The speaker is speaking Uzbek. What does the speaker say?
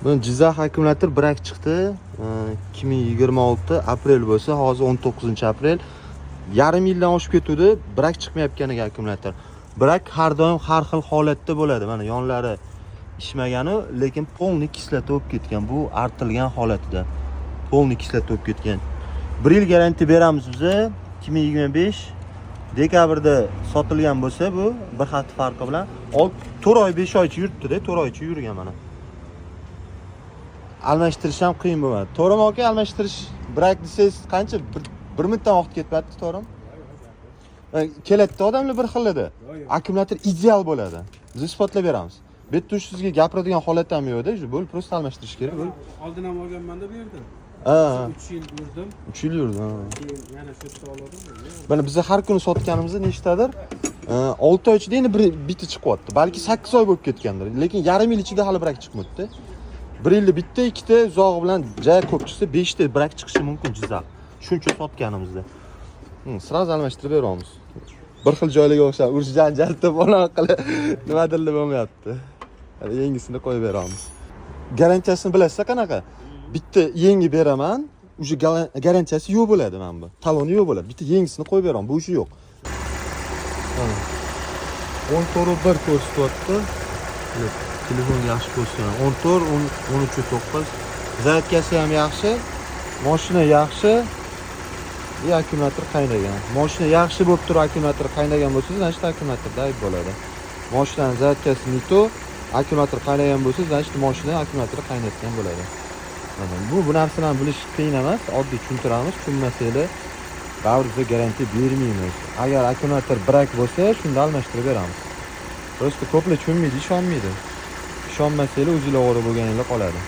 Bu Jizzax akkumulyator brak chiqdi. 2026 aprel bo'lsa, hozir 19-aprel. Yarim yildan oshib ketdi, brak chiqmayotgan ekan akkumulyator. Brak har doim har xil holatda bo'ladi. Mana yonlari ishmagani, lekin polni kislota bo'lib ketgan. Bu artilgan holatida. Polni kislota bo'lib ketgan. 1 yil garantiya beramiz biz. 2025 dekabrda sotilgan bo'lsa, bu bir hafta farqi bilan 4 oy 5 oycha yuribdi-da, 4 oycha yurgan mana. Almashtirish ham qiyin bo'lmadi. To'g'rimi aka, almashtirish brak desangiz qancha? 1 minutdan vaqt ketmadi, to'g'rimi? Keladi odamlar bir xillada. Akkumulyator ideal bo'ladi. Biz isbotlab beramiz. Bu yerda sizga gapiradigan holat ham yo'qda, bo'l prosta almashtirish kerak, bo'l. Oldin ham olganman-da bu yerda. 3 yil yurdim. 3 yil yurdim. Keyin yana shu yerda oldim. Mana biz har kuni sotganimizda nechtadir 6 oy ichida endi bitta chiqyapti. Balki 8 oy bo'lib ketgandir. Lekin yarim yil ichida hali brak chiqmadi. 1 yilda bitta, ikkita uzog'i bilan jay ko'p chiqsa 5 ta brak chiqishi mumkin Jizzax. Shuncha sotganimizda. Sraz almashtirib beramiz. Bir xil joylarga o'xshab urush janjal deb o'lan qilib nimadir bo'lmayapti. Yangisini qo'yib beramiz. Garantiyasini bilasizlar qanaqa? Bitta yangi beraman, uje garantiyasi yo'q bo'ladi mana bu. Taloni yo'q bo'ladi. Bitta yangisini qo'yib beraman, bu ishi yo'q. 14 1 ko'rsatyapti. Telefon yaxshi ko'rsatgan. 14 13.9. Zaryadkasi ham yaxshi. Mashina yaxshi. Akkumulyator qaynagan. Mashina yaxshi bo'lib turib akkumulyator qaynagan bo'lsa, значит akkumulyatorda ayb bo'ladi. Mashinaning zaryadkasi nito, akkumulyator qaynagan bo'lsa, значит mashina akkumulyatori qaynatgan bo'ladi. Bu narsalarni bilish qiyin emas, oddiy tushuntiramiz, tushunmasanglar baribir garantiya bermaymiz. Agar akkumulyator brak bo'lsa, shunda almashtirib beramiz. Prosta ko'plar tushunmaydi, ishonmaydi. Ishonmasanglar o'zingizlar o'g'ri bo'lganinglar qoladi.